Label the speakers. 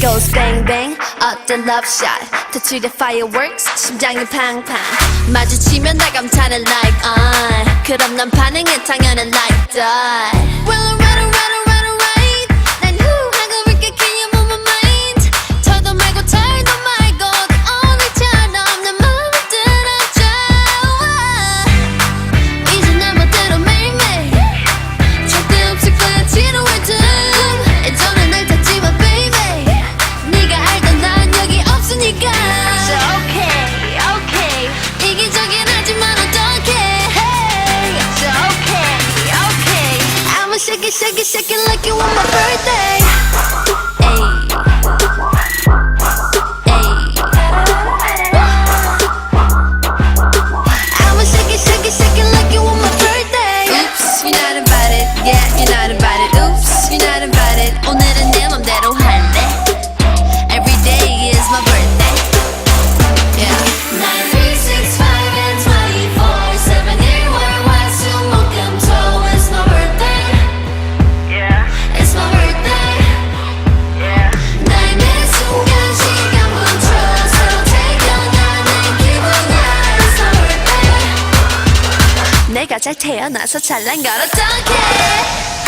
Speaker 1: goes bang bang 어떤 love shot 터트려 fireworks 심장이 팡팡 마주치면 다 감탄을 like 그럼 난 반응해 당연히 like that. Well alright 난 후하고 can you move my mind 털도 말고 털도 말고 the only처럼 내 맘을 들어줘 이제 내 멋대로 매일매일 절대 없을 거야 지루할 듯 예전에 날 탔지만 baby 네가 알던 난 여기 없으니까 So okay 이기적인 하지만 어떡해 Hey So okay I'ma shake it like you want my birthday I'ma shake it like you want my birthday Oops, you're not invited Yeah, you're not invited Oops, you're not invited 오늘은 내 맘대로 할래 Every day is my birthday Yeah 9, 3, 6, 5 and 24 7 일 월화 수목금토 It's my birthday Yeah It's my birthday Yeah 나의 매 순간 시간 멈춰 서로 태어나는 기분이야 It's my birthday 내가 잘 태어나서 잘난 걸 어떡해